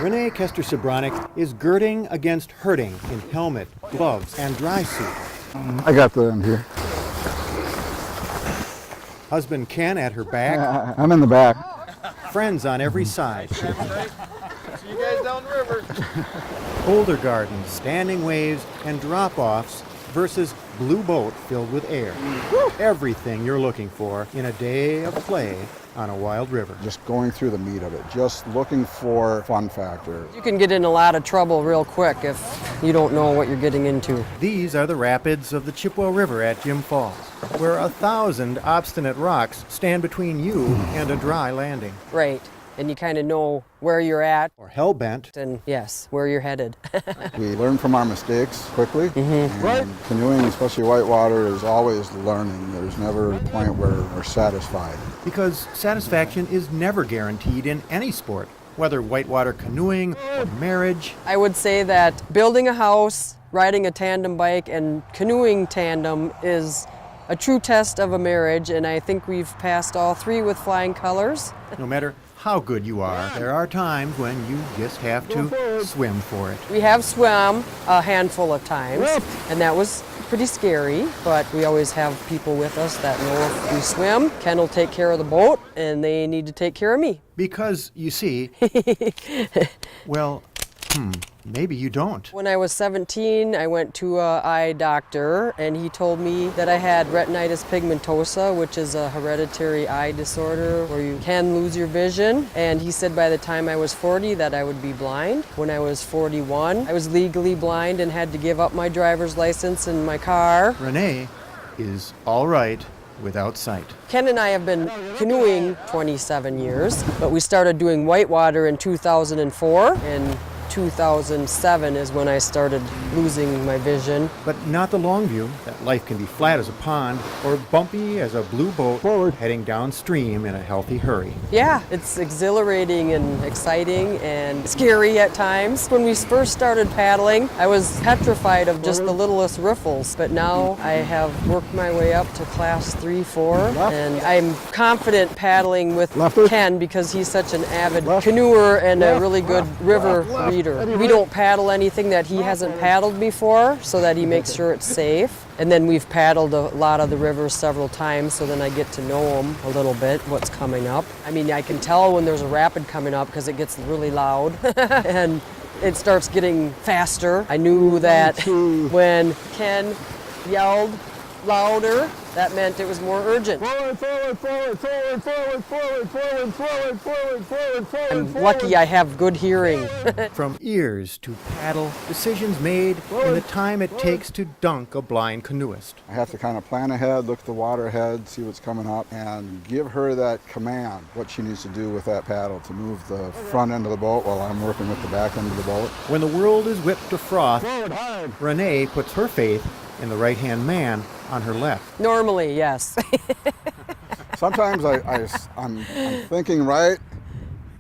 Renee Kuester-Sebranek is girding against hurting in helmet, gloves, and dry suit. I got them here. Husband Ken at her back. I'm in the back. Friends on every side. See you guys down the river. Boulder gardens, standing waves, and drop-offs versus blue boat filled with air. Everything you're looking for in a day of play on a wild river. Just going through the meat of it, just looking for fun factor. You can get in a lot of trouble real quick if you don't know what you're getting into. These are the rapids of the Chippewa River at Jim Falls, where 1,000 obstinate rocks stand between you and a dry landing. Right. And you kind of know where you're at. Or hell-bent. And yes, where you're headed. We learn from our mistakes quickly. And canoeing, especially whitewater, is always learning. There's never a point where we're satisfied. Because satisfaction is never guaranteed in any sport, whether whitewater canoeing or marriage. I would say that building a house, riding a tandem bike, and canoeing tandem is a true test of a marriage, and I think we've passed all three with flying colors. No matter how good you are, there are times when you just have to swim for it. We have swum a handful of times, and that was pretty scary, but we always have people with us that know if we swim, Ken will take care of the boat, and they need to take care of me. Because, you see, well, maybe you don't. When I was 17, I went to an eye doctor, and he told me that I had retinitis pigmentosa, which is a hereditary eye disorder where you can lose your vision. And he said by the time I was 40 that I would be blind. When I was 41, I was legally blind and had to give up my driver's license and my car. Renee is all right without sight. Ken and I have been canoeing 27 years, but we started doing whitewater in 2004, and 2007 is when I started losing my vision. But not the long view, that life can be flat as a pond or bumpy as a blue boat heading downstream in a healthy hurry. Yeah, it's exhilarating and exciting and scary at times. When we first started paddling, I was petrified of just the littlest riffles, but now I have worked my way up to class 3, 4, and I'm confident paddling with Ken because he's such an avid canoeer and a really good river reader. We don't paddle anything that he hasn't paddled before so that he makes sure it's safe. And then we've paddled a lot of the rivers several times, so then I get to know him a little bit, what's coming up. I mean, I can tell when there's a rapid coming up because it gets really loud and it starts getting faster. I knew that when Ken yelled louder, that meant it was more urgent. Forward, forward, forward, forward, forward, forward, forward, forward, forward, forward, forward. I'm lucky I have good hearing. From ears to paddle, decisions made in the time it takes to dunk a blind canoeist. I have to kind of plan ahead, look at the water ahead, see what's coming up, and give her that command, what she needs to do with that paddle to move the front end of the boat while I'm working with the back end of the boat. When the world is whipped to froth, Renee puts her faith in the right-hand man on her left. Normally, yes. Sometimes I'm thinking right.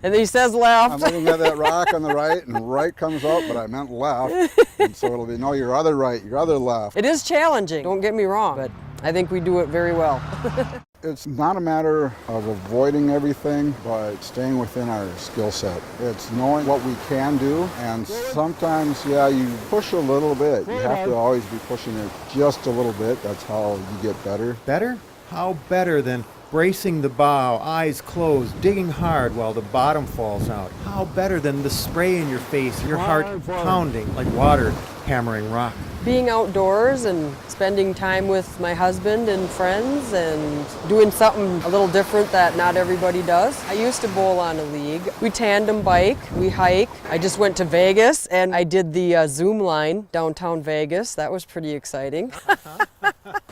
And then he says left. I'm looking at that rock on the right, and right comes up, but I meant left. And so it'll be, no, your other right, your other left. It is challenging, don't get me wrong, but I think we do it very well. It's not a matter of avoiding everything, but staying within our skill set. It's knowing what we can do, and sometimes, yeah, you push a little bit. You have to always be pushing it just a little bit. That's how you get better. Better? How better than bracing the bow, eyes closed, digging hard while the bottom falls out? How better than the spray in your face, your heart pounding like water hammering rock? Being outdoors and spending time with my husband and friends and doing something a little different that not everybody does. I used to bowl on a league. We tandem bike, we hike. I just went to Vegas and I did the Zoom line downtown Vegas. That was pretty exciting.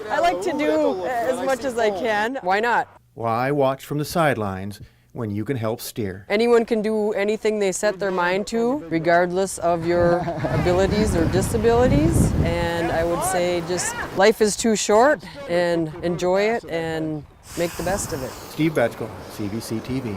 I like to do as much as I can. Why not? Why watch from the sidelines when you can help steer? Anyone can do anything they set their mind to, regardless of your abilities or disabilities. And I would say just life is too short, and enjoy it and make the best of it. Steve Betchkal, CVCTV.